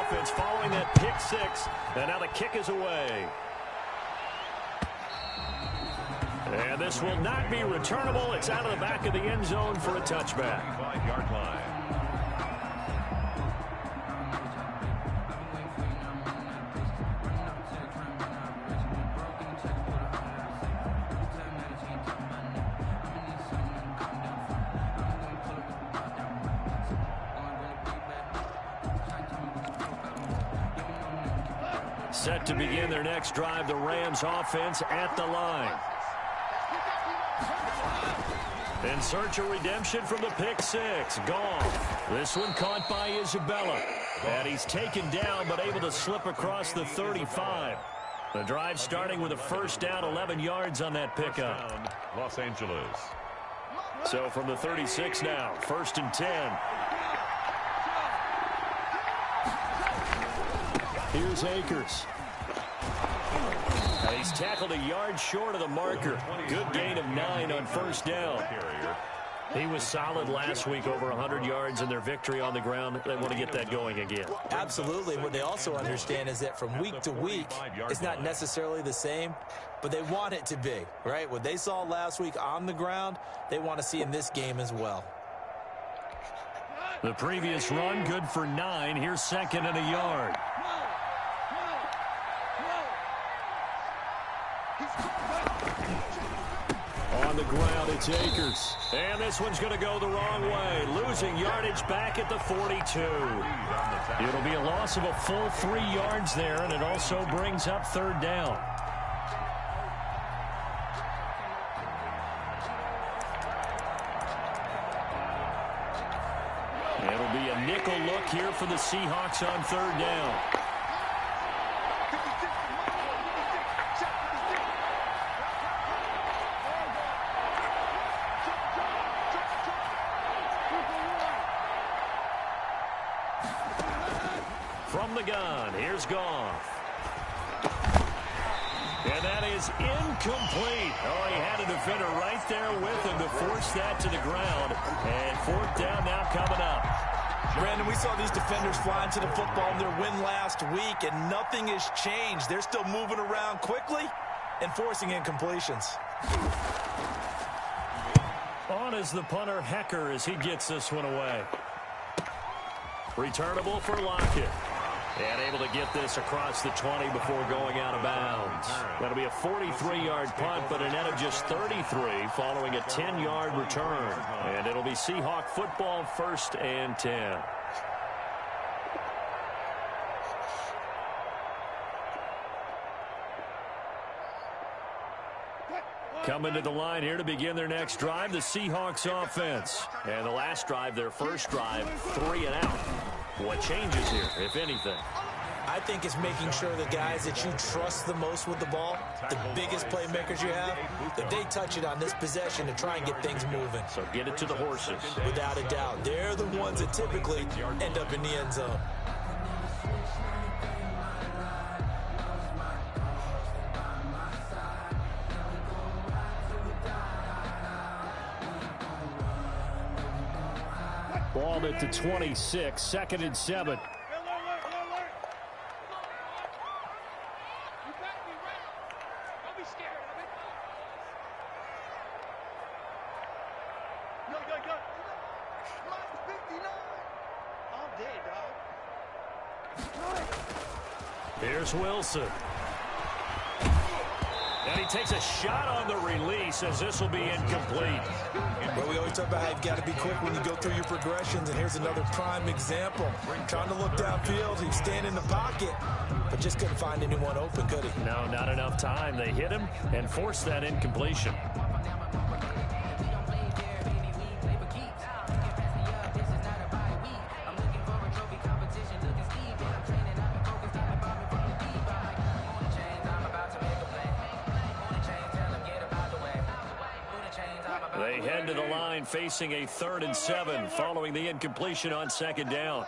offense following that pick six. And now the kick is away. And this will not be returnable. It's out of the back of the end zone for a touchback. 5-yard line. Set to begin their next drive, the Rams offense at the line. In search of redemption from the pick six. Gone. This one caught by Isabella. And he's taken down but able to slip across the 35. The drive starting with a first down, 11 yards on that pickup. Los Angeles. So from the 36 now, 1st and 10. Here's Akers. And he's tackled a yard short of the marker. Good gain of 9 on first down. He was solid last week, over 100 yards in their victory on the ground. They want to get that going again. Absolutely. What they also understand is that from week to week, it's not necessarily the same, but they want it to be, right? What they saw last week on the ground, they want to see in this game as well. The previous run, good for 9. Here's 2nd and a yard. On the ground, it's Akers. And this one's going to go the wrong way. Losing yardage back at the 42. It'll be a loss of a full 3 yards there, and it also brings up 3rd down. It'll be a nickel look here for the Seahawks on 3rd down. From the gun, here's Goff. And that is incomplete. Oh, he had a defender right there with him to force that to the ground. And 4th down now coming up. Brandon, we saw these defenders flying to the football in their win last week, and nothing has changed. They're still moving around quickly and forcing incompletions. On is the punter, Hecker, as he gets this one away. Returnable for Lockett. And able to get this across the 20 before going out of bounds. That'll be a 43-yard punt, but a net of just 33 following a 10-yard return. And it'll be Seahawk football, 1st and 10. Coming to the line here to begin their next drive, the Seahawks offense. And the last drive, their first drive, 3 and out. What changes here, if anything? I think it's making sure the guys that you trust the most with the ball, the biggest playmakers you have, that they touch it on this possession to try and get things moving. So get it to the horses. Without a doubt. They're the ones that typically end up in the end zone. Ball at the 26, 2nd and 7. Here's Wilson. And he takes a shot on the release as this will be incomplete. Well, we always talk about how you've got to be quick when you go through your progressions, and here's another prime example. Trying to look downfield, he's standing in the pocket, but just couldn't find anyone open, could he? No, not enough time. They hit him and forced that incompletion. They head to the line facing a 3rd and 7 following the incompletion on 2nd down.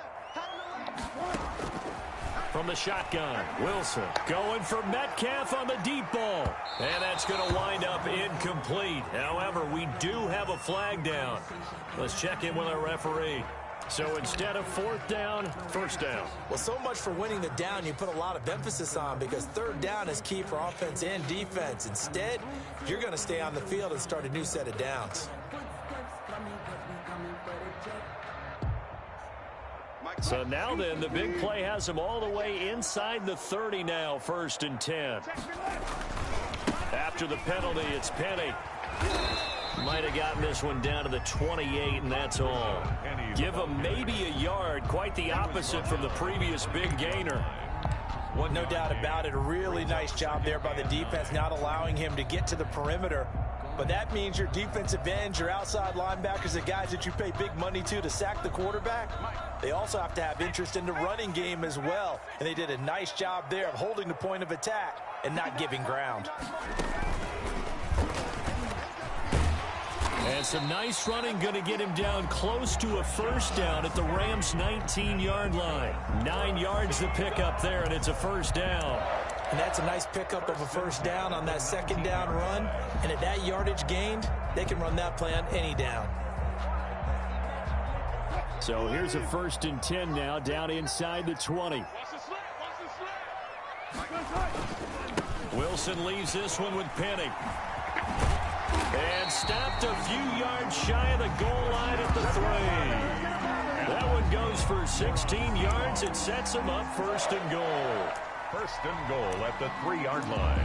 From the shotgun, Wilson going for Metcalf on the deep ball. And that's going to wind up incomplete. However, we do have a flag down. Let's check in with our referee. So instead of fourth down, first down. Well, so much for winning the down you put a lot of emphasis on, because third down is key for offense and defense. Instead, you're going to stay on the field and start a new set of downs. So now then, the big play has them all the way inside the 30 now, 1st and 10. After the penalty, it's Penny. Might have gotten this one down to the 28, and that's all. Give him maybe a yard. Quite the opposite from the previous big gainer. Well, no doubt about it. A really nice job there by the defense, not allowing him to get to the perimeter. But that means your defensive ends, your outside linebackers, the guys that you pay big money to sack the quarterback, they also have to have interest in the running game as well. And they did a nice job there of holding the point of attack and not giving ground. And some nice running, going to get him down close to a first down at the Rams' 19-yard line. 9 yards to pick up there, and it's a first down. And that's a nice pickup of a first down on that second down run. And at that yardage gained, they can run that play on any down. So here's a 1st and 10 now, down inside the 20. Wilson leaves this one with Penny. And stopped a few yards shy of the goal line at the 3. That one goes for 16 yards. It sets him up 1st and goal. 1st and goal at the 3-yard line.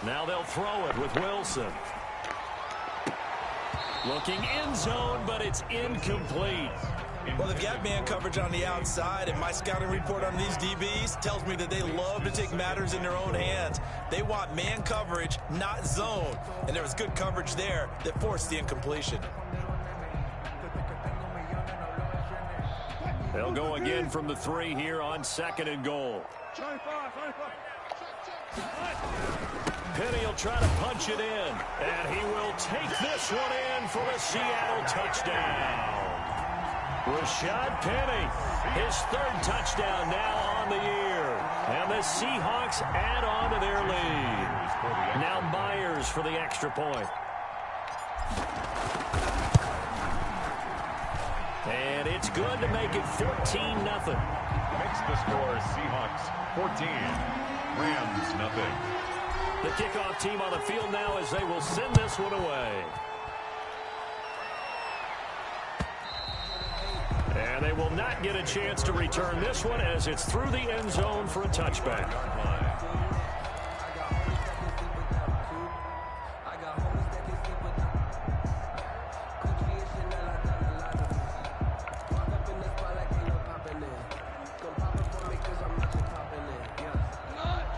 Now they'll throw it with Wilson. Looking end zone, but it's incomplete. Well, they've got man coverage on the outside, and my scouting report on these DBs tells me that they love to take matters in their own hands. They want man coverage, not zone. And there was good coverage there that forced the incompletion. They'll go again from the 3 here on 2nd and goal. Penny will try to punch it in, and he will take this one in for the Seattle touchdown. Rashad Penny, his 3rd touchdown now on the year. And the Seahawks add on to their lead. Now Myers for the extra point. And it's good to make it 14-0. Makes the score Seahawks 14, Rams nothing. The kickoff team on the field now as they will send this one away. And they will not get a chance to return this one as it's through the end zone for a touchback.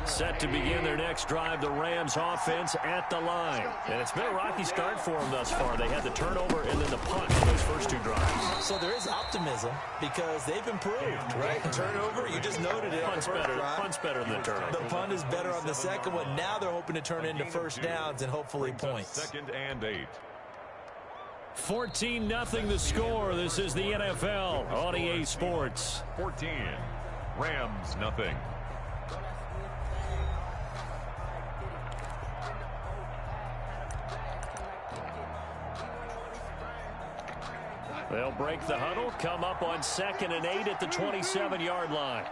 Set to begin their next drive, the Rams offense at the line. And it's been a rocky start for them thus far. They had the turnover and then the punt in those first 2 drives. So there is optimism because they've improved, right? And turnover, you just noted it. Punt's better than the turnover. The punt is better on the second one. Now they're hoping to turn into first downs and hopefully points. 2nd and 8. 14-0 the score. This is the NFL on EA Sports. 14, Rams nothing. They'll break the huddle, come up on 2nd and 8 at the 27-yard line.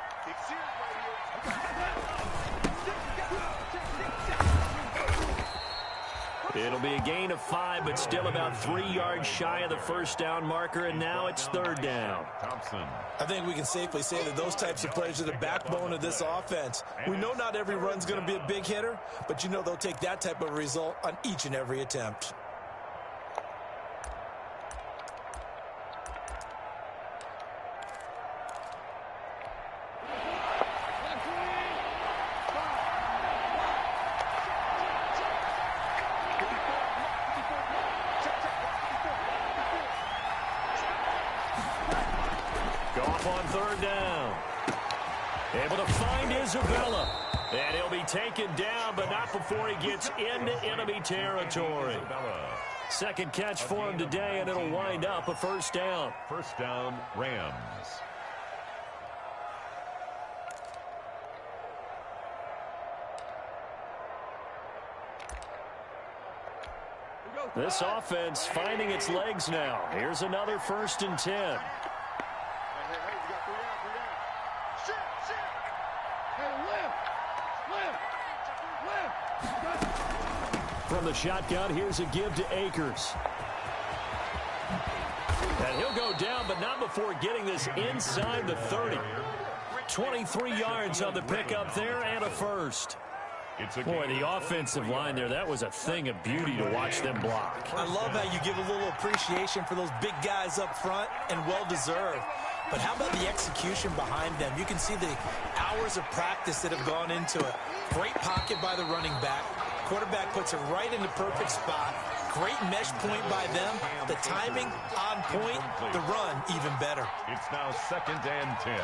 It'll be a gain of 5, but still about 3 yards shy of the first down marker, and now it's 3rd down. Thompson. I think we can safely say that those types of plays are the backbone of this offense. We know not every run's going to be a big hitter, but you know they'll take that type of result on each and every attempt. Goff on third down. Able to find Isabella. And he'll be taken down, but not before he gets into enemy territory. Second catch for him today, and it'll wind up a first down. First down, Rams. This offense finding its legs now. Here's another 1st and 10. From the shotgun, here's a give to Akers. And he'll go down, but not before getting this inside the 30. 23 yards on the pickup there and a first. Boy, the offensive line there, that was a thing of beauty to watch them block. I love how you give a little appreciation for those big guys up front, and well-deserved. But how about the execution behind them? You can see the hours of practice that have gone into it. Great pocket by the running back. Quarterback puts it right in the perfect spot. Great mesh point by them. The timing on point. The run even better. It's now 2nd and 10.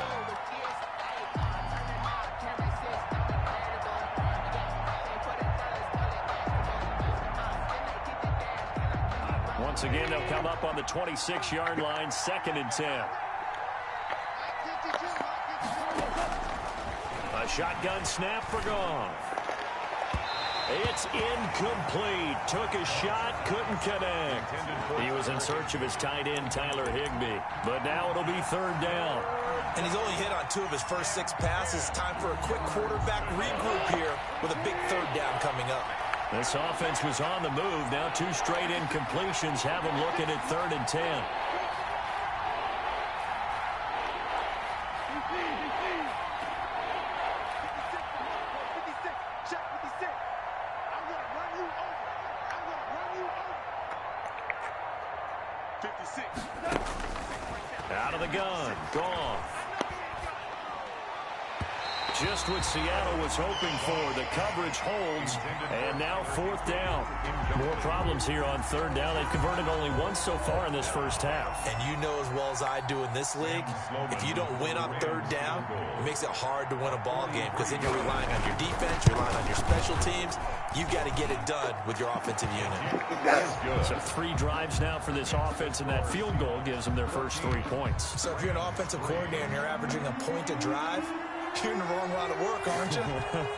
Once again, they'll come up on the 26-yard line, 2nd and 10. A shotgun snap for Goff. It's incomplete. Took a shot, couldn't connect. He was in search of his tight end, Tyler Higbee. But now it'll be 3rd down. And he's only hit on 2 of his first 6 passes. Time for a quick quarterback regroup here with a big 3rd down coming up. This offense was on the move. Now 2 straight incompletions have him looking at 3rd and 10. Out of the gun, Goff. Just what Seattle was hoping for. The coverage holds, and now 4th down. More problems here on 3rd down. They've converted only once so far in this first half. And you know as well as I do in this league, if you don't win on 3rd down, it makes it hard to win a ball game because then you're relying on your defense, you're relying on your special teams. You've got to get it done with your offensive unit. So 3 drives now for this offense, and that field goal gives them their first 3 points. So if you're an offensive coordinator and you're averaging a point a drive, you're in the wrong line of work, aren't you?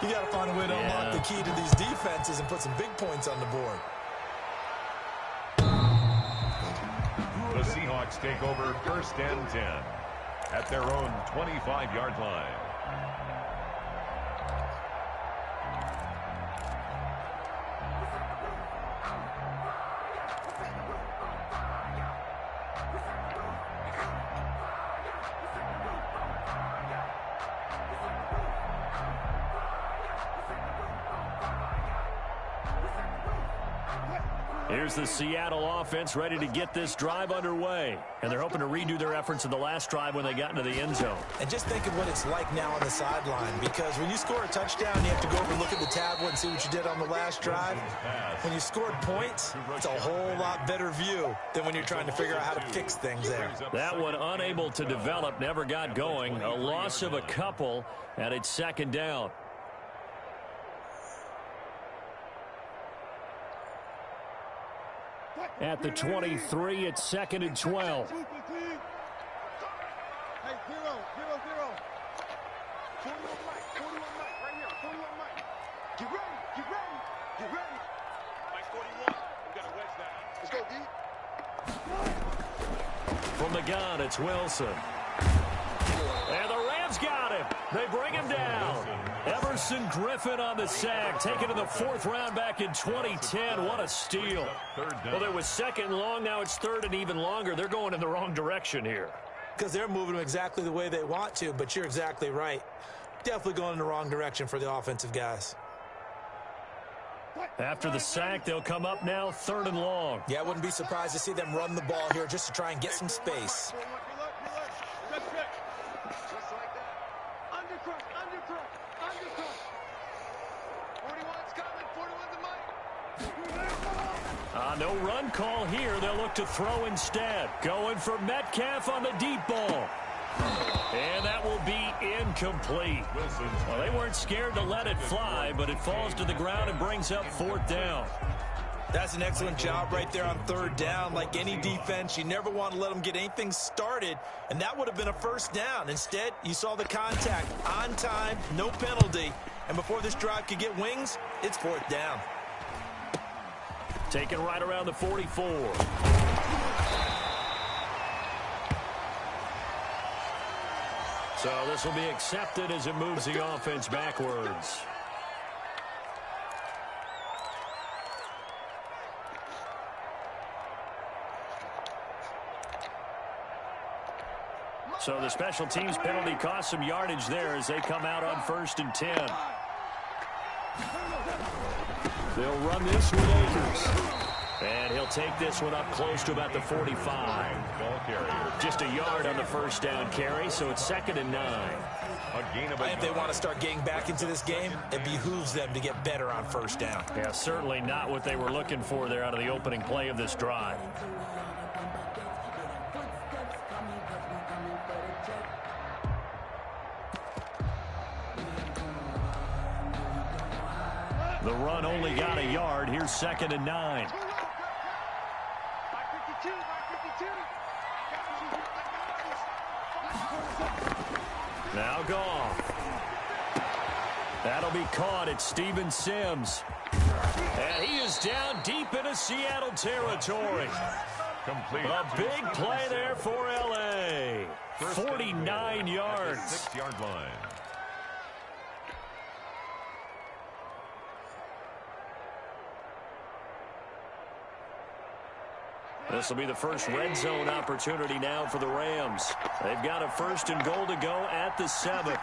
You got to find a way to unlock the key to these defenses and put some big points on the board. The Seahawks take over 1st and 10 at their own 25-yard line. Here's the Seattle offense ready to get this drive underway. And they're hoping to redo their efforts in the last drive when they got into the end zone. And just think of what it's like now on the sideline, because when you score a touchdown, you have to go over and look at the tablet and see what you did on the last drive. When you scored points, it's a whole lot better view than when you're trying to figure out how to fix things there. That one unable to develop, never got going. A loss of a couple, and it's 2nd down. At the 23, it's 2nd and 12. Hey, 0, 0, 0. 41 Mike, 41 Mike, right here, 41 Mike. Get ready, get ready, get ready. Mike 41, we got a wedge down. Let's go, D. From the gun, it's Wilson. And the Rams got him. They bring him down. Everson Griffin on the sack, taken to the 4th round back in 2010. What a steal. Well, it was 2nd long, now it's 3rd and even longer. They're going in the wrong direction here. Because they're moving them exactly the way they want to, but you're exactly right. Definitely going in the wrong direction for the offensive guys. After the sack, they'll come up now 3rd and long. Yeah, I wouldn't be surprised to see them run the ball here just to try and get some space. No run call here. They'll look to throw instead. Going for Metcalf on the deep ball. And that will be incomplete. Well, they weren't scared to let it fly, but it falls to the ground and brings up 4th down. That's an excellent job right there on 3rd down. Like any defense, you never want to let them get anything started, and that would have been a 1st down. Instead, you saw the contact on time, no penalty, and before this drive could get wings, it's 4th down. Taken right around the 44. So this will be accepted as it moves the offense backwards. So the special teams penalty cost some yardage there as they come out on 1st and 10. They'll run this with Akers. And he'll take this one up close to about the 45. Ball carrier. Just a yard on the 1st down carry, so it's 2nd and 9. A gain of a If they want to start getting back into this game, it behooves them to get better on 1st down. Yeah, certainly not what they were looking for there out of the opening play of this drive. The run only got a yard. Here's 2nd and 9. Now Goff. That'll be caught at Steven Sims. And he is down deep into Seattle territory. complete. A big play there for L.A. 49 yards. 6-yard line. This will be the first red zone opportunity now for the Rams. They've got a 1st and goal to go at the 7.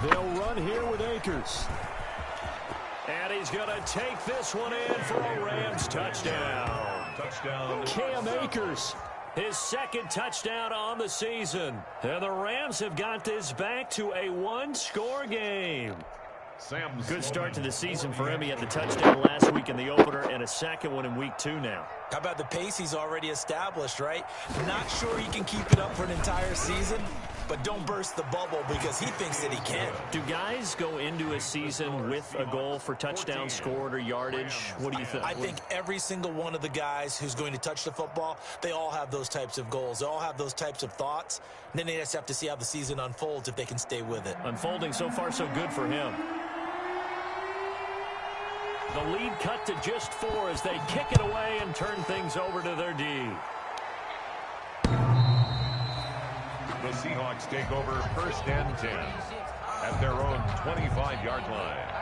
They'll run here with Akers. And he's going to take this one in for a Rams touchdown. Touchdown. Cam Akers, his 2nd touchdown on the season. And the Rams have got this back to a 1-score game. Good start to the season for him. He had the touchdown last week in the opener and a 2nd one in week 2 now. How about the pace he's already established, right? Not sure he can keep it up for an entire season, but don't burst the bubble because he thinks that he can. Do guys go into a season with a goal for touchdown scored or yardage? What do you think? I think every single one of the guys who's going to touch the football, they all have those types of goals. They all have those types of thoughts. And then they just have to see how the season unfolds if they can stay with it. Unfolding so far so good for him. The lead cut to just 4 as they kick it away and turn things over to their D. The Seahawks take over 1st and 10 at their own 25-yard line.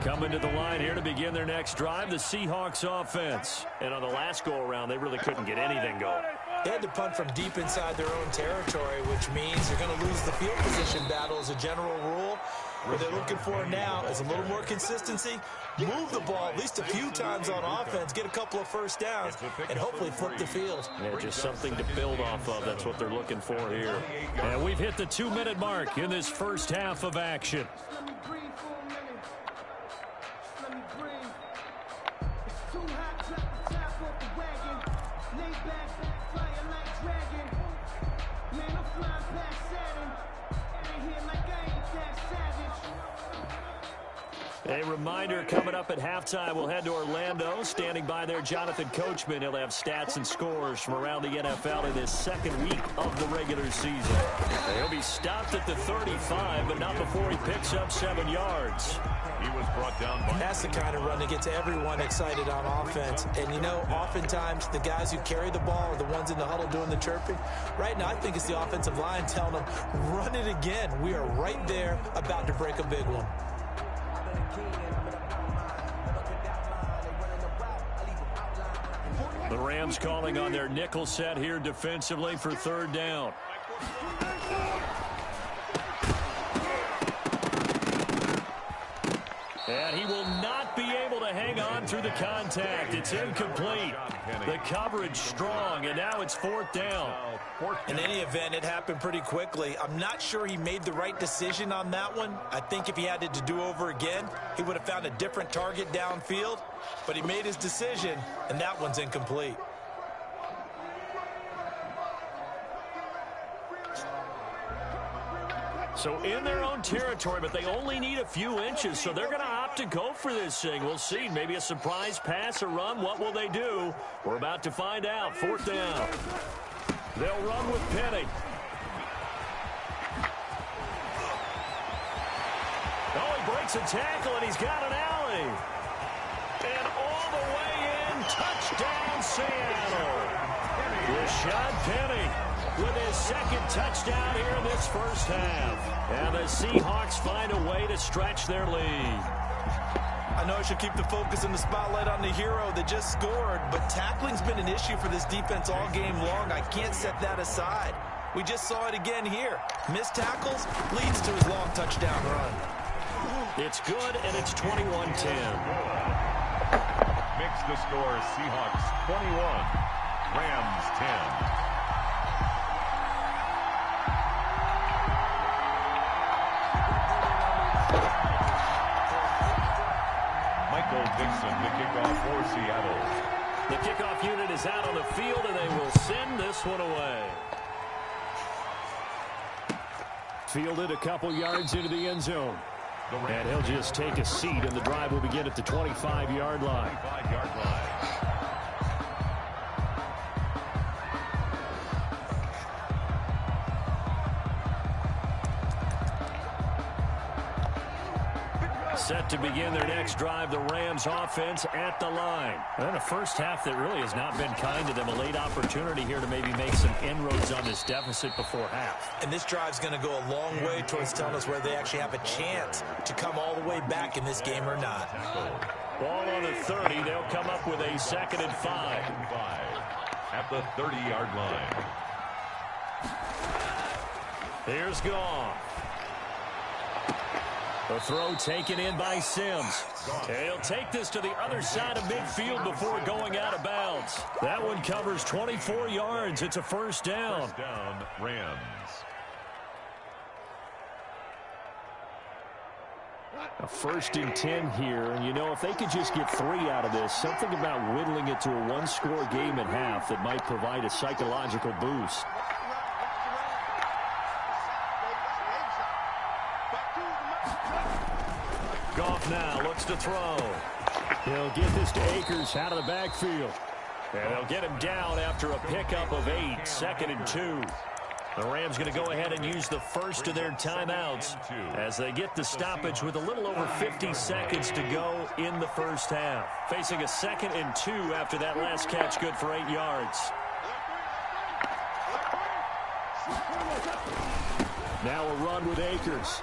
Coming to the line here to begin their next drive, the Seahawks offense. And on the last go-around, they really couldn't get anything going. They had to punt from deep inside their own territory, which means they're going to lose the field position battle as a general rule. What they're looking for now is a little more consistency, move the ball at least a few times on offense, get a couple of 1st downs, and hopefully flip the field. Yeah, just something to build off of. That's what they're looking for here. And we've hit the 2-minute mark in this first half of action. A reminder, coming up at halftime, we'll head to Orlando. Standing by there, Jonathan Coachman. He'll have stats and scores from around the NFL in this 2nd week of the regular season. He'll be stopped at the 35, but not before he picks up 7 yards. He was brought down by... That's the kind of run that gets everyone excited on offense. And, you know, oftentimes the guys who carry the ball are the ones in the huddle doing the chirping. Right now, I think it's the offensive line telling them, run it again. We are right there about to break a big one. The Rams calling on their nickel set here defensively for 3rd down. And he will not be able to hang on through the contact. It's incomplete. The coverage strong, and now it's fourth down. In any event, it happened pretty quickly. I'm not sure he made the right decision on that one. I think if he had it to do over again, he would have found a different target downfield. But he made his decision, and that one's incomplete. So in their own territory, but they only need a few inches, so they're going to opt to go for this thing. We'll see. Maybe a surprise pass or run. What will they do? We're about to find out. Fourth down. They'll run with Penny. Oh, he breaks a tackle, and he's got an alley. And all the way in, touchdown, Seattle. Rashad Penny with his second touchdown here in this first half. And the Seahawks find a way to stretch their lead. I know I should keep the focus and the spotlight on the hero that just scored, but tackling's been an issue for this defense all game long. I can't set that aside. We just saw it again here. Missed tackles leads to his long touchdown run. It's good, and it's 21-10. Makes the score Seahawks 21, Rams 10. Dixon, the kickoff for Seattle. The kickoff unit is out on the field, and they will send this one away. Fielded a couple yards into the end zone. And he'll just take a seat, and the drive will begin at the 25-yard line. 25-yard line. Set to begin their next drive, the Rams offense at the line. And a first half that really has not been kind to them. A late opportunity here to maybe make some inroads on this deficit before half. And this drive's going to go a long way towards telling us whether they actually have a chance to come all the way back in this game or not. Ball on the 30. They'll come up with a 2nd and 5. At the 30-yard line. Here's Goff. The throw taken in by Sims. He'll take this to the other side of midfield before going out of bounds. That one covers 24 yards. It's a first down. First down, Rams. A 1st and 10 here, and you know, if they could just get 3 out of this, something about whittling it to a one-score game at half that might provide a psychological boost. Goff now looks to throw. He'll get this to Akers out of the backfield. And they'll get him down after a pickup of 8, 2nd and 2. The Rams going to go ahead and use the first of their timeouts as they get the stoppage with a little over 50 seconds to go in the first half. Facing a 2nd and 2 after that last catch, good for 8 yards. Now a run with Akers.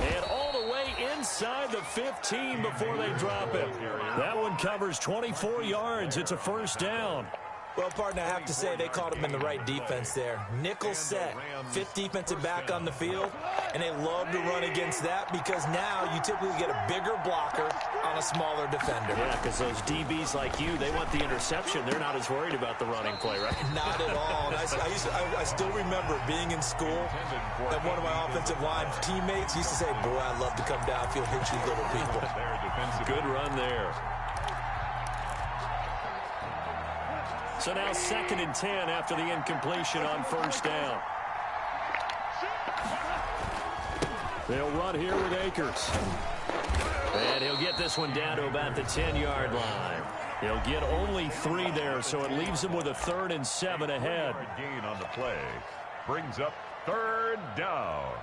And all the way inside the 15 before they drop it. That one covers 24 yards. It's a first down. Well, partner, I have to say they caught him in the right defense there. Nickel set, 5th defensive back on the field, and they love to run against that because now you typically get a bigger blocker on a smaller defender. Yeah, because those DBs like you, they want the interception. They're not as worried about the running play, right? Not at all. I still remember being in school, and one of my offensive line teammates used to say, boy, I love to come downfield, hit you little people. Good run there. So now 2nd and 10 after the incompletion on first down. They'll run here with Akers. And he'll get this one down to about the 10-yard line. He'll get only 3 there, so it leaves him with a 3rd and 7 ahead. Gain on the play. Brings up 3rd down.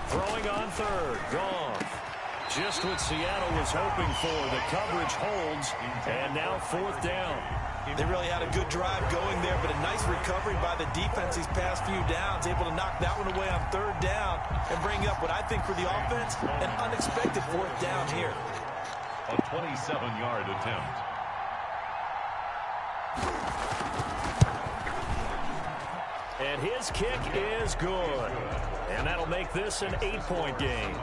Throwing on 3rd, Goff. Just what Seattle was hoping for. The coverage holds, and now 4th down. They really had a good drive going there, but a nice recovery by the defense these past few downs, able to knock that one away on third down and bring up what I think for the offense, an unexpected fourth down here. A 27-yard attempt. And his kick is good. And that'll make this an 8-point game.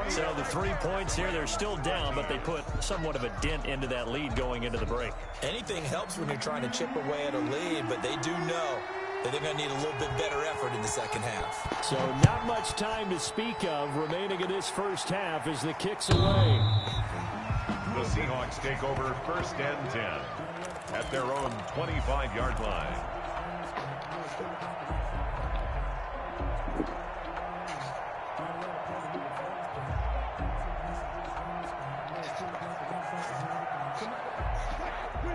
So the 3 points here, they're still down, but they put somewhat of a dent into that lead going into the break. Anything helps when you're trying to chip away at a lead, but they do know that they're going to need a little bit better effort in the second half. So not much time to speak of remaining in this first half as the kick's away. The Seahawks take over first and 10 at their own 25-yard line.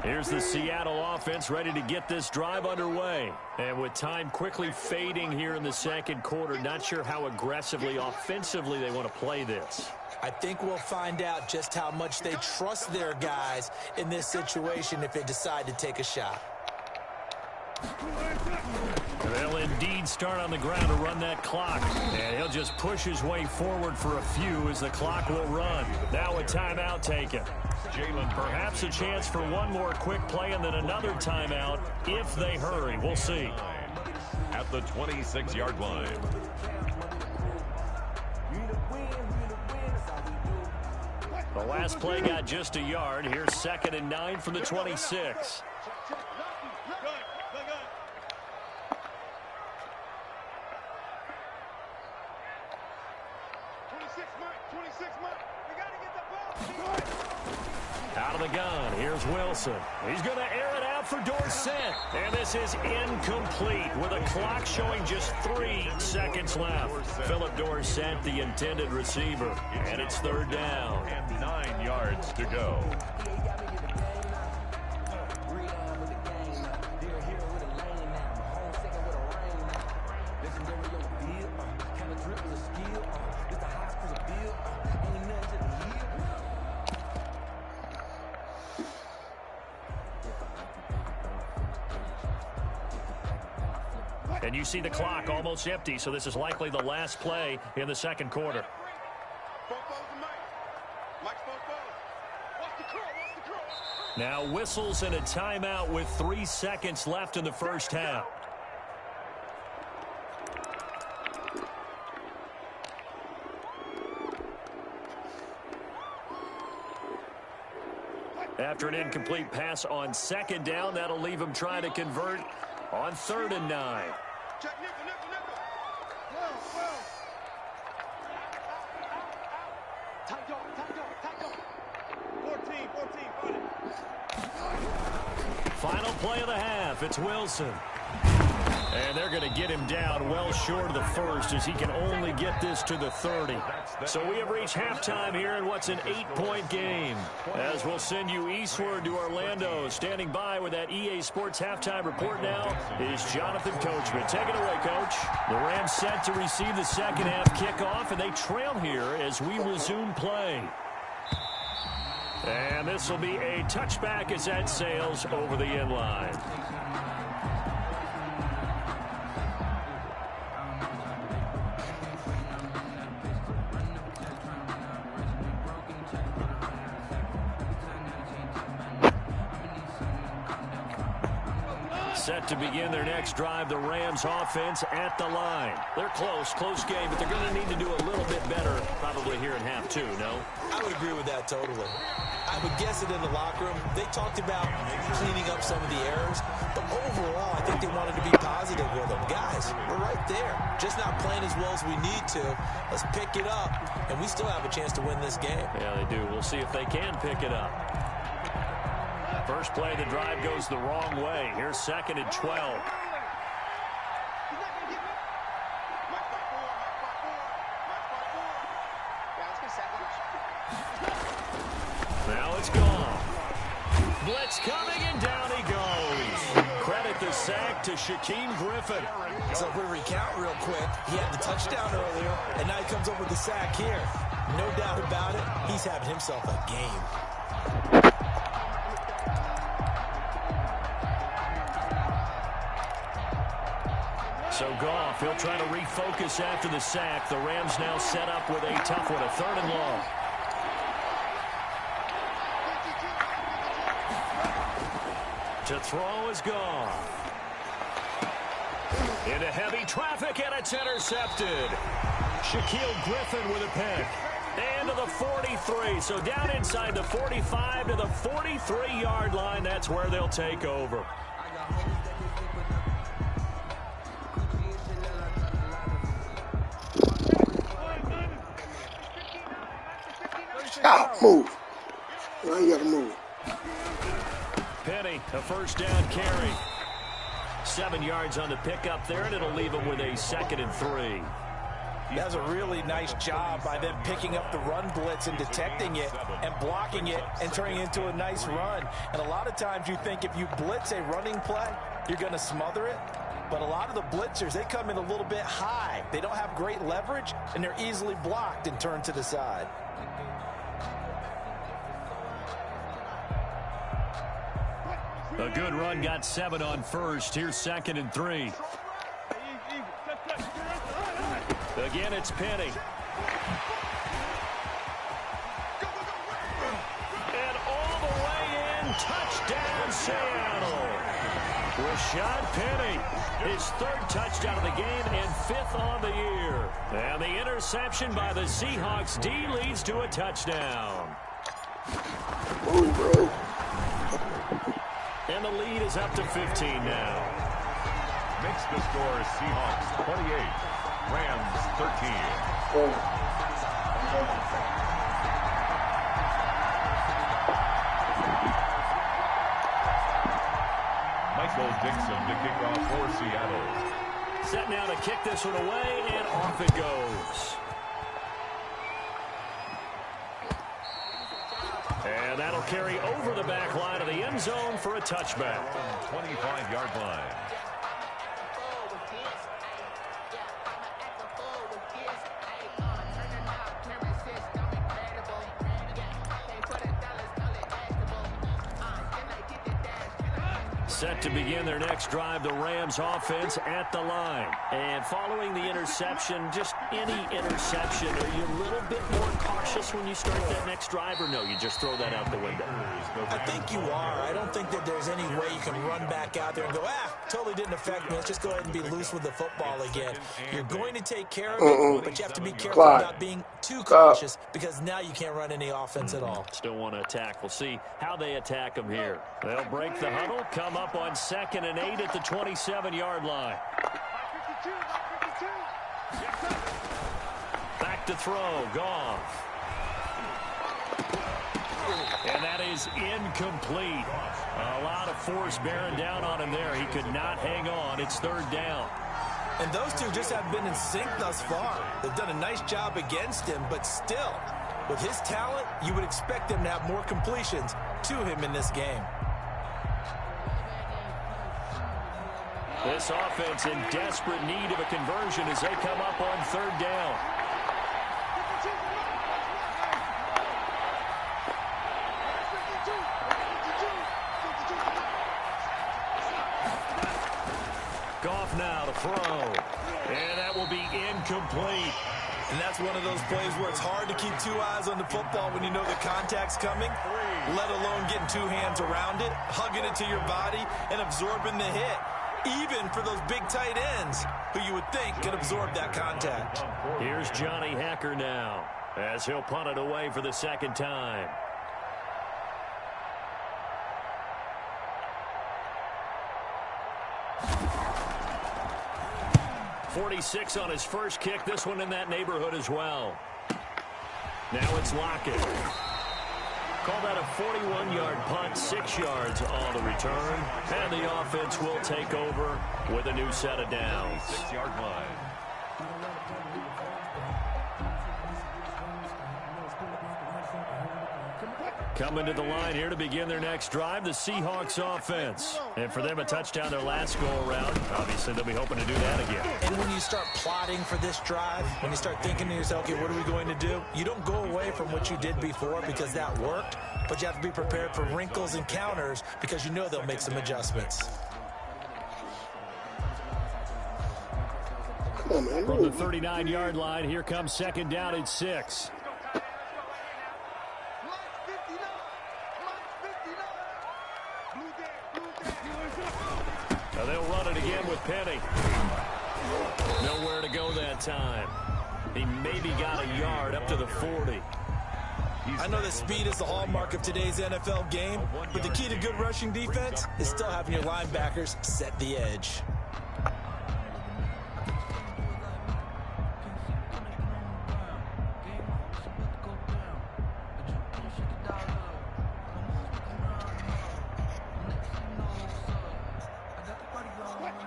Here's the Seattle offense ready to get this drive underway. And with time quickly fading here in the second quarter, not sure how aggressively, offensively they want to play this. I think we'll find out just how much they trust their guys in this situation if they decide to take a shot. They'll indeed start on the ground to run that clock. And he'll just push his way forward for a few as the clock will run. Now a timeout taken. Perhaps a chance for one more quick play and then another timeout if they hurry. We'll see. At the 26-yard line. The last play got just a yard. Here's 2nd and 9 from the 26. Out of the gun, here's Wilson. He's going to air it out for Dorsett. And this is incomplete with a clock showing just 3 seconds left. Philip Dorsett, the intended receiver. And it's third down. And 9 yards to go. And you see the clock almost empty, so this is likely the last play in the second quarter. Now whistles and a timeout with 3 seconds left in the first half. After an incomplete pass on second down, that'll leave him trying to convert on 3rd and 9. Check nickel, nickel, nickel. Well. Tight dog. 14, Final play of the half. It's Wilson. And they're going to get him down well short of the first as he can only get this to the 30. So we have reached halftime here in what's an 8-point game. As we'll send you eastward to Orlando. Standing by with that EA Sports halftime report now is Jonathan Coachman. Take it away, Coach. The Rams set to receive the second half kickoff, and they trail here as we resume play. And this will be a touchback as that sails over the end line. Set to begin their next drive, the Rams offense at the line. They're close game, but they're going to need to do a little bit better probably here in half two, no? I would agree with that totally. I would guess it in the locker room. They talked about cleaning up some of the errors, but overall, I think they wanted to be positive with them. Guys, we're right there. Just not playing as well as we need to. Let's pick it up, and we still have a chance to win this game. Yeah, they do. We'll see if they can pick it up. First play, the drive goes the wrong way. Here's 2nd and 12. Now it's gone. Blitz coming, and down he goes. Credit the sack to Shaquem Griffin. So if we recount real quick, he had the touchdown earlier, and now he comes up with the sack here. No doubt about it, he's having himself a game. So Goff, he'll try to refocus after the sack. The Rams now set up with a tough one, a 3rd and long. To throw is Goff. Into heavy traffic, and it's intercepted. Shaquille Griffin with a pick. And to the 43. So down inside the 45 to the 43-yard line. That's where they'll take over. Stop, move. Now you got to move. Penny, a first down carry. 7 yards on the pickup there, and it'll leave him with a 2nd and 3. That's a really nice job by them picking up the run blitz and detecting it and blocking it and turning it into a nice run. And a lot of times you think if you blitz a running play, you're going to smother it. But a lot of the blitzers, they come in a little bit high. They don't have great leverage, and they're easily blocked and turned to the side. A good run, got 7 on first. Here's 2nd and 3. Again, it's Penny. And all the way in, touchdown Seattle. Rashad Penny, his 3rd touchdown of the game and 5th on the year. And the interception by the Seahawks D leads to a touchdown. Move, bro. And the lead is up to 15 now. Makes the score Seahawks 28, Rams 13. Michael Dixon to kick off for Seattle. Set now to kick this one away, and off it goes. And that'll carry over the back line of the end zone for a touchback. 25-yard line. Set to begin their next drive, the Rams offense at the line. And following the interception, just any interception, are you a little bit more cautious when you start that next drive, or no, you just throw that out the window? I think you are. I don't think that there's any way you can run back out there and go, totally didn't affect me. Let's just go ahead and be loose with the football again. You're going to take care of it, but you have to be careful about being too cautious because now you can't run any offense at all. Still want to attack. We'll see how they attack them here. They'll break the huddle, come up on 2nd and 8 at the 27-yard line. Back to throw, Goff. And that is incomplete. A lot of force bearing down on him there. He could not hang on. It's 3rd down. And those two just have been in sync thus far. They've done a nice job against him, but still, with his talent, you would expect them to have more completions to him in this game. This offense in desperate need of a conversion as they come up on 3rd down. Goff now to throw. And that will be incomplete. And that's one of those plays where it's hard to keep 2 eyes on the football when you know the contact's coming, let alone getting 2 hands around it, hugging it to your body, and absorbing the hit. Even for those big tight ends who you would think can absorb that contact. Here's Johnny Hacker now as he'll punt it away for the 2nd time. 46 on his first kick. This one in that neighborhood as well. Now it's Lockett. Call that a 41-yard punt, 6 yards on the return. And the offense will take over with a new set of downs. 6-yard line. Coming to the line here to begin their next drive, the Seahawks offense. And for them, a touchdown their last go-around. Obviously, they'll be hoping to do that again. And when you start plotting for this drive, when you start thinking to yourself, okay, what are we going to do? You don't go away from what you did before because that worked, but you have to be prepared for wrinkles and counters because you know they'll make some adjustments. Come on, man. From the 39-yard line, here comes second down and 6. Now they'll run it again with Penny. Nowhere to go that time. He maybe got a yard up to the 40. I know that speed is the hallmark of today's NFL game, but the key to good rushing defense is still having your linebackers set the edge.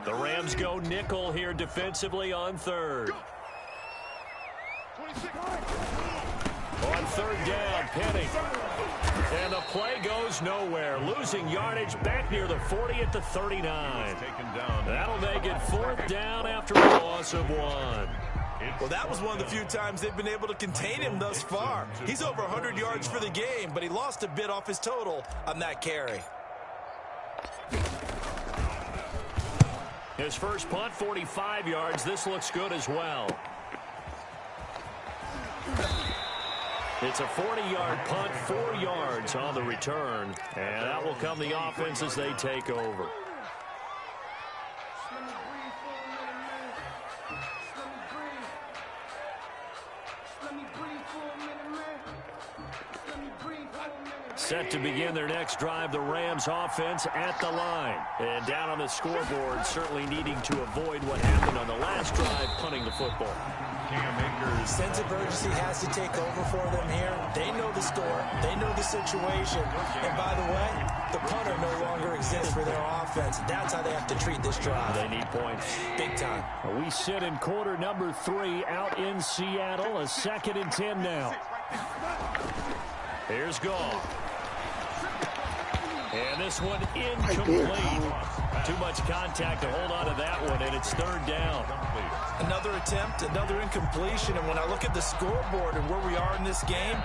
The Rams go nickel here defensively on third. On third down, Penny. And the play goes nowhere. Losing yardage back near the 40 at the 39. That'll make it fourth down after a loss of 1. Well, that was one of the few times they've been able to contain him thus far. He's over 100 yards for the game, but he lost a bit off his total on that carry. His first punt, 45 yards. This looks good as well. It's a 40-yard punt, 4 yards on the return. And that will come the offense as they take over. Set to begin their next drive, the Rams offense at the line. And down on the scoreboard, certainly needing to avoid what happened on the last drive, punting the football. Sense of urgency has to take over for them here. They know the score. They know the situation. And by the way, the punter no longer exists for their offense. That's how they have to treat this drive. They need points. Big time. We sit in quarter number 3 out in Seattle. A 2nd and 10 now. Here's Goff. And this one incomplete. Too much contact to hold on to that one, and it's third down. Another attempt, another incompletion, and when I look at the scoreboard and where we are in this game,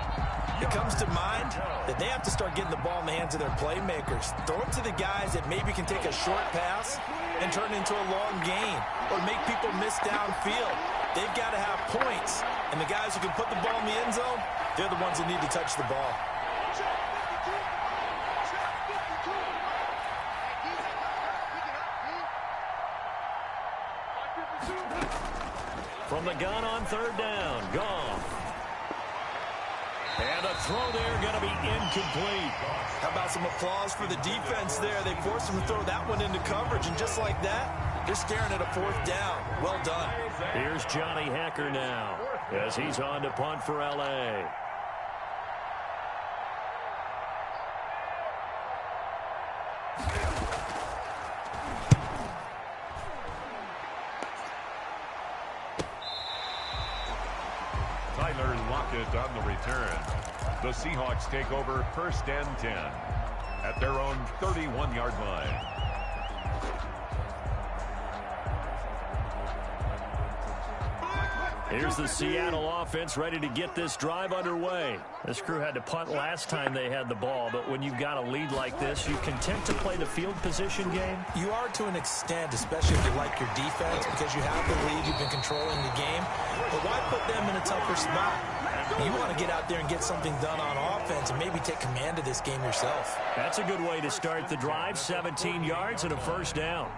it comes to mind that they have to start getting the ball in the hands of their playmakers. Throw it to the guys that maybe can take a short pass and turn it into a long gain or make people miss downfield. They've got to have points, and the guys who can put the ball in the end zone, they're the ones that need to touch the ball. From the gun on third down, Goff. And a throw there going to be incomplete. How about some applause for the defense there? They forced him to throw that one into coverage, and just like that, they're staring at a fourth down. Well done. Here's Johnny Hecker now as he's on to punt for L.A. On the return. The Seahawks take over 1st and 10 at their own 31-yard line. Here's the Seattle offense ready to get this drive underway. This crew had to punt last time they had the ball, but when you've got a lead like this, you content to play the field position game? You are to an extent, especially if you like your defense, because you have the lead, you've been controlling the game. But why put them in a tougher spot? You want to get out there and get something done on offense and maybe take command of this game yourself. That's a good way to start the drive. 17 yards and a first down.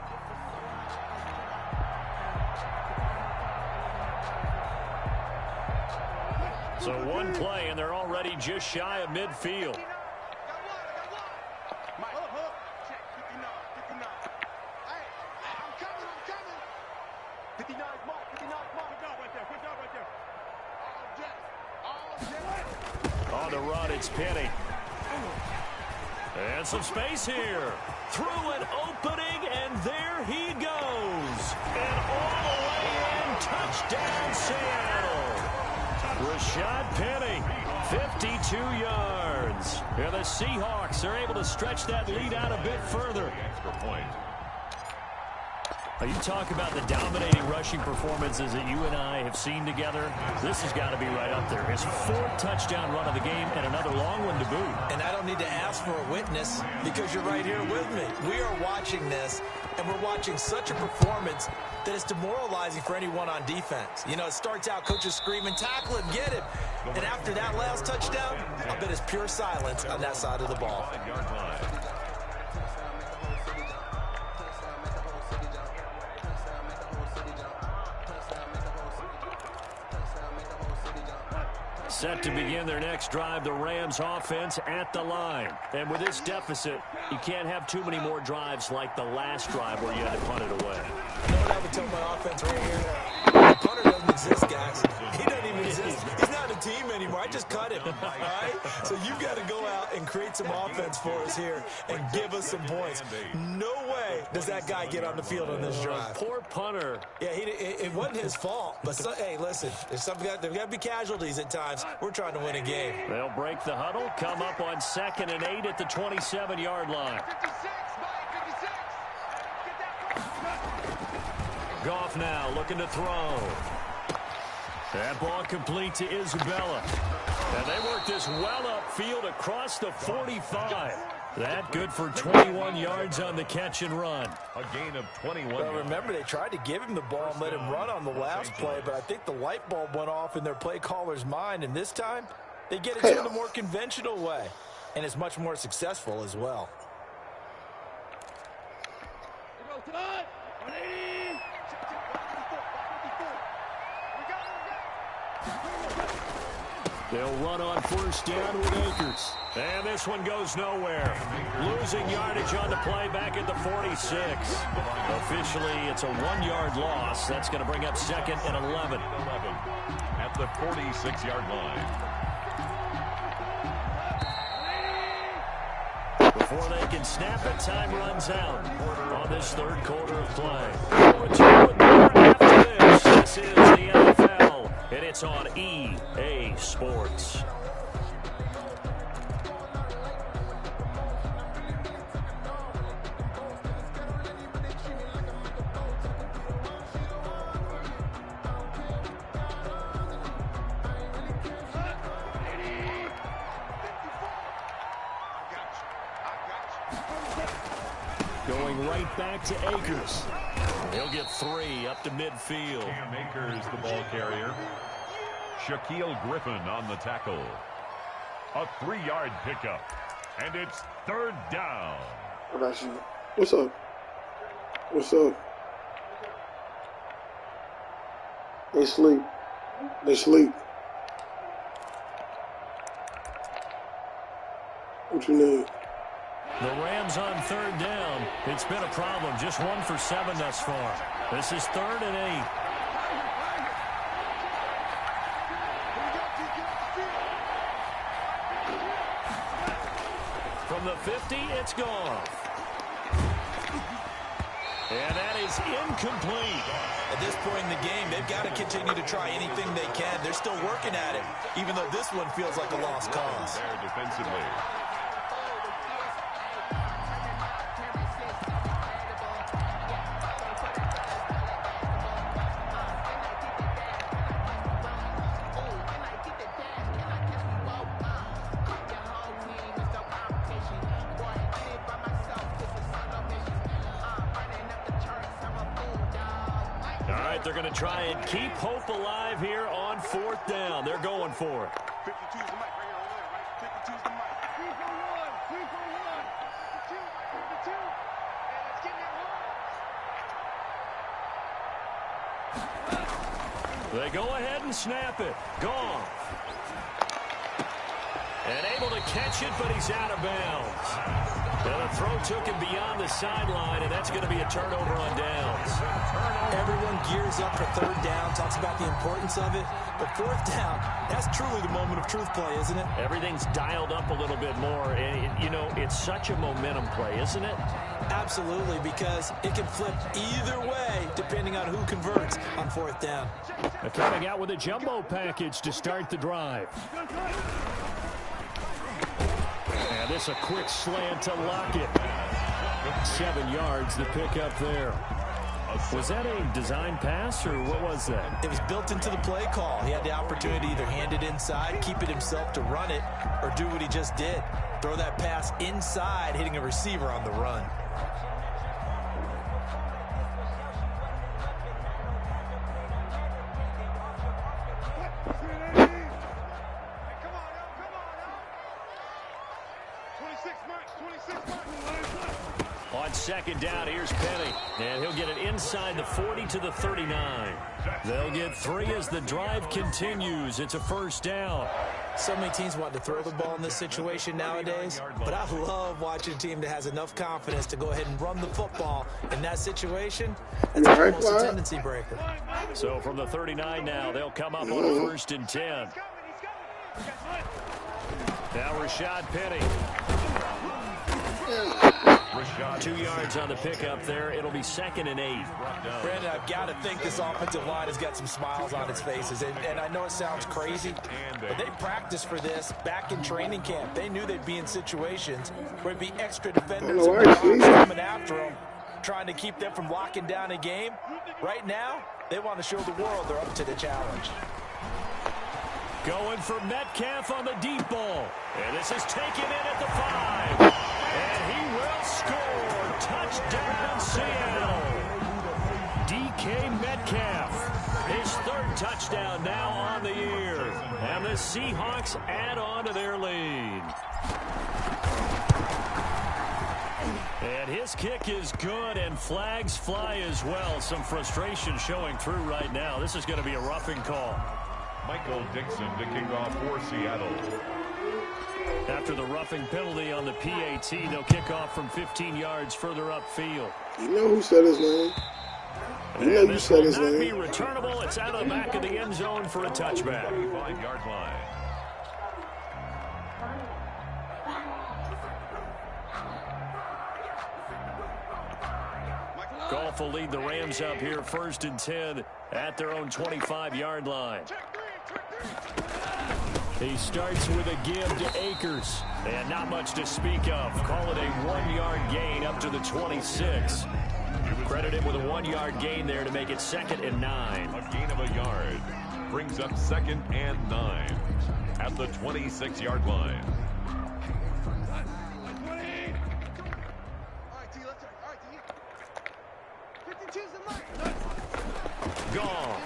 So one play, and they're already just shy of midfield. On the run, it's Penny. And some space here. Through an opening, and there he goes. And all the way in, touchdown Seattle. Rashad Penny, 52 yards. And the Seahawks are able to stretch that lead out a bit further. Extra point. You talk about the dominating rushing performances that you and I have seen together. This has got to be right up there. His 4th touchdown run of the game and another long one to boot. And I don't need to ask for a witness because you're right here with me. We are watching this. and we're watching such a performance that it's demoralizing for anyone on defense. You know, it starts out, coaches screaming, tackle him, get him. And after that last touchdown, I bet it's pure silence on that side of the ball. Set to begin their next drive, the Rams offense at the line. And with this deficit, you can't have too many more drives like the last drive where you had to punt it away. You know what I would tell my offense right here? The punter doesn't exist, guys. He doesn't even exist. He's not a team anymore. I just cut him, all right? So you've got to go out and create some offense for us here and give us some points. No way does that guy get on the field on this drive. Poor punter. Yeah, it wasn't his fault. But, hey, listen, there's got to be casualties at times. We're trying to win a game. They'll break the huddle, come up on 2nd and 8 at the 27-yard line. 56, Mike, 56. Goff now looking to throw. That ball complete to Isabella. And they work this well upfield across the 45. That good for 21 yards on the catch and run. A gain of 21. Well, remember, they tried to give him the ball and let him run on the last play, but I think the light bulb went off in their play caller's mind, and this time they get it to the more conventional way, and it's much more successful as well. They'll run on 1st down with Akers. And this one goes nowhere. Losing yardage on the play back at the 46. Officially, it's a 1-yard loss. That's going to bring up 2nd and 11. At the 46-yard line. Before they can snap it, time runs out on this 3rd quarter of play. We'll return with more after this. This is the NFL, and it's on EA Sports. Going right back to Akers. He'll get 3 up to midfield. Cam Akers, the ball carrier. Shaquille Griffin on the tackle. A 3-yard pickup. And it's 3rd down. What about you? What's up? What's up? They sleep. They sleep. What you need? The Rams on 3rd down. It's been a problem. Just 1 for 7 thus far. This is 3rd and 8. From the 50, it's gone. And that is incomplete. At this point in the game, they've got to continue to try anything they can. They're still working at it, even though this one feels like a lost cause. There defensively. They're going to try and keep hope alive here on 4th down. They're going for it. 52 is the mic right here over there, right? 52 is the mic. 3 for 1. 3 for 1. 52. 52. And let's get that 1. They go ahead and snap it. Gone. And able to catch it, but he's out of bounds. And the throw took him beyond the sideline, and that's going to be a turnover on downs. Everyone gears up for 3rd down, talks about the importance of it. But 4th down, that's truly the moment of truth play, isn't it? Everything's dialed up a little bit more. And, you know, it's such a momentum play, isn't it? Absolutely, because it can flip either way depending on who converts on 4th down. They're coming out with a jumbo package to start the drive. And this a quick slant to Lockett. 7 yards, the pickup there. Was that a design pass, or what was that? It was built into the play call. He had the opportunity to either hand it inside, keep it himself to run it, or do what he just did. Throw that pass inside, hitting a receiver on the run. On second down, here's Penny. And he'll get it inside the 40 to the 39. They'll get 3 as the drive continues. It's a first down. So many teams want to throw the ball in this situation nowadays, but I love watching a team that has enough confidence to go ahead and run the football in that situation. That's almost a tendency breaker. So from the 39 now, they'll come up on a first and 10. Now Rashad Penny. 2 yards on the pickup there. It'll be 2nd and 8. Brandon, I've got to think this offensive line has got some smiles on its faces. And I know it sounds crazy, but they practiced for this back in training camp. They knew they'd be in situations where it'd be extra defenders and guards coming after them, trying to keep them from locking down a game. Right now, they want to show the world they're up to the challenge. Going for Metcalf on the deep ball. And this is taken in at the 5. And he will score. Touchdown, Seattle. DK Metcalf. His 3rd touchdown now on the year. And the Seahawks add on to their lead. And his kick is good, and flags fly as well. Some frustration showing through right now. This is going to be a roughing call. Michael Dixon to kick off for Seattle. After the roughing penalty on the PAT, they'll kick off from 15 yards further upfield. You know who said his name? You know you said his name. This will not be returnable. It's out of the back of the end zone for a touchback. 5-yard line. Goff will lead the Rams up here 1st and 10 at their own 25-yard line. He starts with a give to Akers. And not much to speak of. Call it a 1-yard gain up to the 26. Credit him with a 1-yard gain there to make it 2nd and 9. A gain of a yard brings up 2nd and 9 at the 26-yard line. Goff.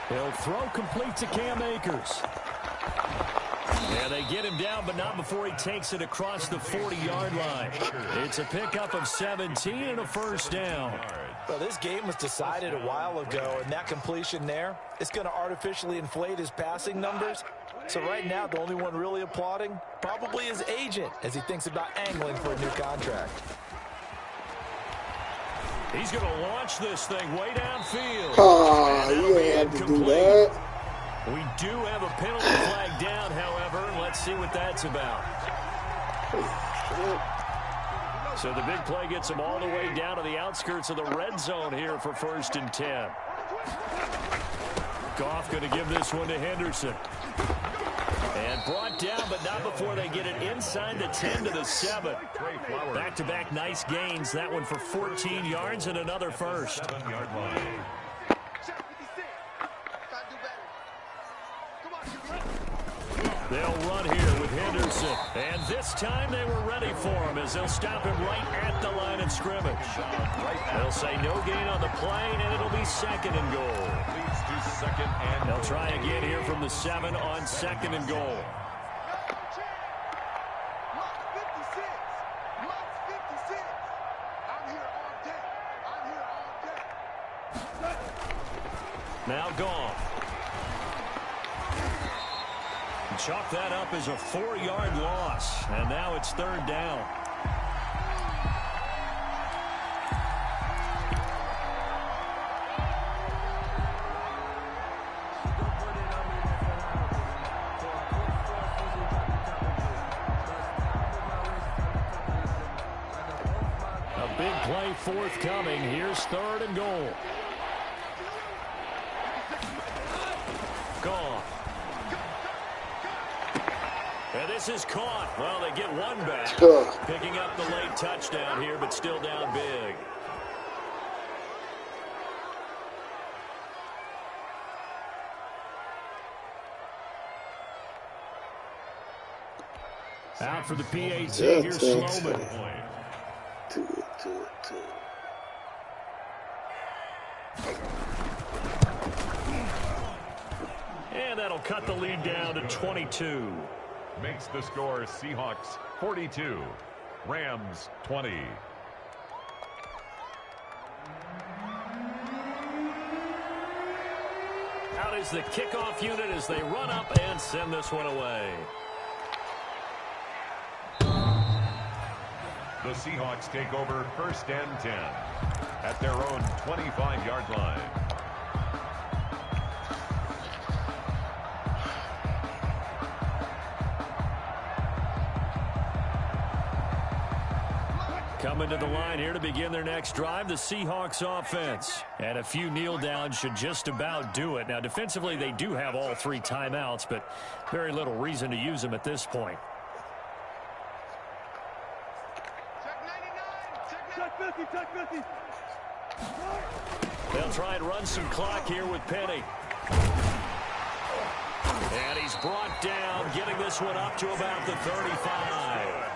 He'll throw complete to Cam Akers. And they get him down, but not before he takes it across the 40-yard line. It's a pickup of 17 and a first down. Well, this game was decided a while ago, and that completion there, it's going to artificially inflate his passing numbers. So right now, the only one really applauding probably his agent as he thinks about angling for a new contract. He's going to launch this thing way downfield. You ain't have to do that. We do have a penalty flag down, however. Let's see what that's about. So the big play gets him all the way down to the outskirts of the red zone here for 1st and 10. Goff going to give this one to Henderson. And brought down, but not before they get it inside the 10 to the 7. Back-to-back nice gains. That one for 14 yards and another first. 7-yard line. They'll run here with Henderson. And this time they were ready for him as they'll stop him right at the line of scrimmage. They'll say no gain on the play, and it'll be 2nd and goal. Leads to 2nd and They'll try again here from the 7 on 2nd and goal. Now Goff. Chalk that up as a 4-yard loss. And now it's 3rd down. A big play forthcoming. Here's 3rd and goal. Goff. And this is caught. Well, they get one back. Picking up the late touchdown here, but still down big. Out for the PAT. Here's Sloman. And that'll cut the lead down to 22. Makes the score Seahawks 42. Rams 20. Out is the kickoff unit as they run up and send this one away. The Seahawks take over 1st and 10 at their own 25-yard line. Coming to the line here to begin their next drive, the Seahawks offense. And a few kneel downs should just about do it. Now, defensively, they do have all 3 timeouts, but very little reason to use them at this point. They'll try and run some clock here with Penny. And he's brought down, getting this one up to about the 35.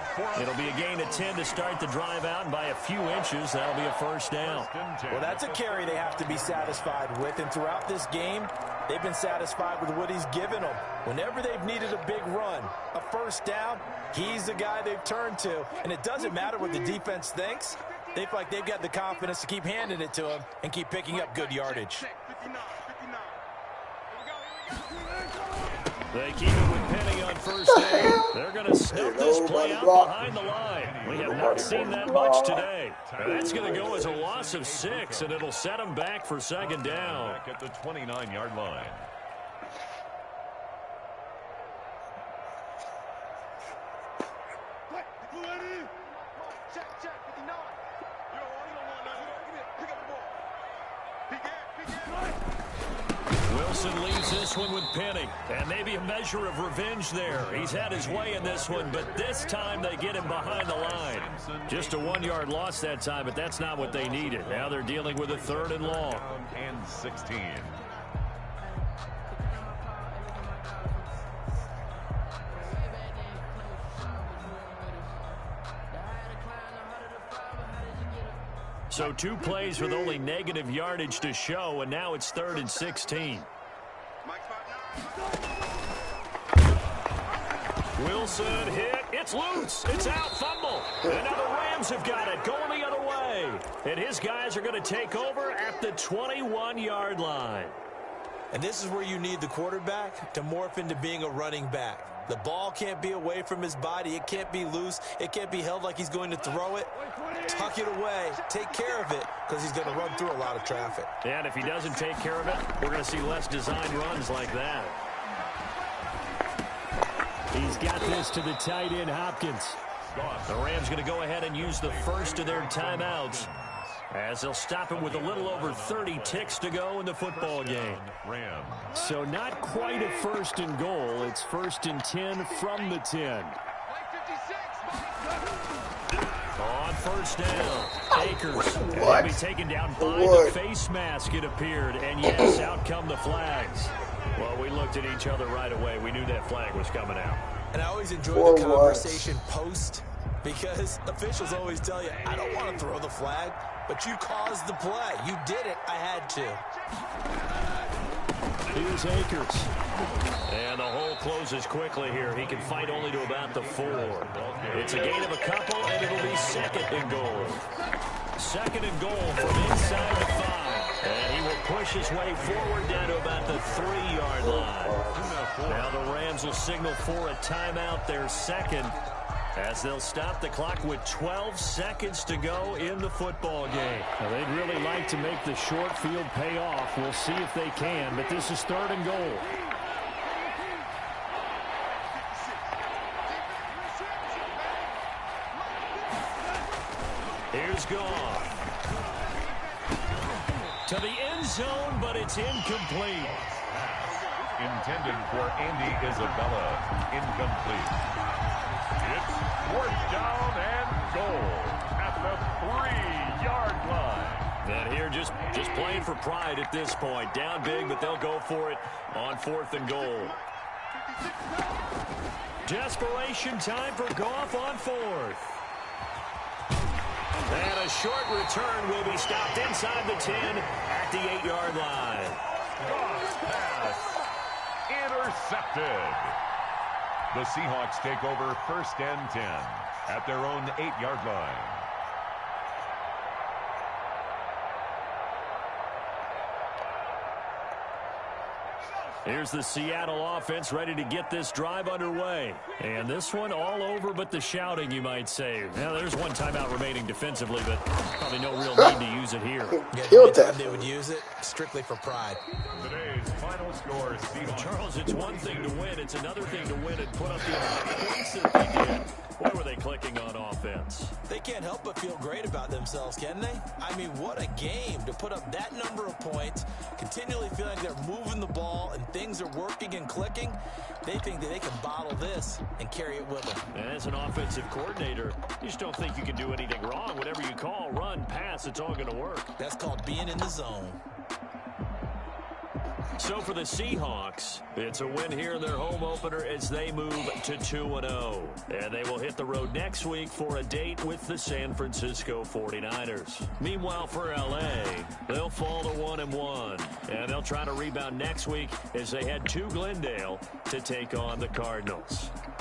It'll be a gain of 10 to start the drive out, and by a few inches, that'll be a 1st down. Well, that's a carry they have to be satisfied with, and throughout this game, they've been satisfied with what he's given them. Whenever they've needed a big run, a 1st down, he's the guy they've turned to. And it doesn't matter what the defense thinks. They feel like they've got the confidence to keep handing it to him and keep picking up good yardage. They keep it with Penny on 1st down. They're going to snuff this play out behind the line. We have not seen that much today. And that's going to go as a loss of 6, and it'll set them back for 2nd down. Back at the 29-yard line. Wilson leaves this one with Penny, and maybe a measure of revenge there. He's had his way in this one, but this time they get him behind the line. Just a 1-yard loss that time, but that's not what they needed. Now they're dealing with a 3rd and long. And 16. So 2 plays with only negative yardage to show, and now it's 3rd and 16. Wilson hit. It's loose. It's out. Fumble. And now the Rams have got it. Going the other way. And his guys are going to take over at the 21-yard line. And this is where you need the quarterback to morph into being a running back. The ball can't be away from his body. It can't be loose. It can't be held like he's going to throw it. Tuck it away. Take care of it because he's going to run through a lot of traffic. And if he doesn't take care of it, we're going to see less designed runs like that. He's got this to the tight end, Hopkins. The Rams going to go ahead and use the first of their timeouts, as they'll stop him with a little over 30 ticks to go in the football game. So not quite a 1st and goal. It's 1st and 10 from the 10. On 1st down, Akers. And he'll be taken down by the face mask, it appeared. And yes, out come the flags. Well, we looked at each other right away. We knew that flag was coming out. And I always enjoy the conversation post, because officials always tell you, I don't want to throw the flag, but you caused the play. You did it. I had to. Here's Akers. And the hole closes quickly here. He can fight only to about the 4. It's a gain of a couple, and it'll be 2nd and goal. 2nd and goal from inside the 5. And he will push his way forward down to about the 3-yard line. Now the Rams will signal for a timeout, their 2nd, as they'll stop the clock with 12 seconds to go in the football game. Now, they'd really like to make the short field pay off. We'll see if they can, but this is 3rd and goal. Here's Goff. To the end zone, but it's incomplete. Intended for Andy Isabella. Incomplete. It's 4th down and goal at the 3-yard line. And here just playing for pride at this point. Down big, but they'll go for it on 4th and goal. Desperation time for Goff on 4th. And a short return will be stopped inside the 10 at the 8-yard line. Goff's pass intercepted. The Seahawks take over 1st and 10 at their own 8-yard line. Here's the Seattle offense ready to get this drive underway. And this one all over but the shouting, you might say. Now, there's one timeout remaining defensively, but probably no real need to use it here. Killed that. They would use it strictly for pride. Today's final score is Seahawks. Charles, it's one thing to win. It's another thing to win and put up the amount of points that they did. Boy, were they clicking on offense. They can't help but feel great about themselves, can they? I mean, what a game to put up that number of points, continually feeling they're moving the ball and things are working and clicking. They think that they can bottle this and carry it with them. And as an offensive coordinator, you just don't think you can do anything wrong. Whatever you call, run, pass, it's all going to work. That's called being in the zone. So for the Seahawks, it's a win here in their home opener as they move to 2-0. And they will hit the road next week for a date with the San Francisco 49ers. Meanwhile, for L.A., they'll fall to 1-1. And they'll try to rebound next week as they head to Glendale to take on the Cardinals.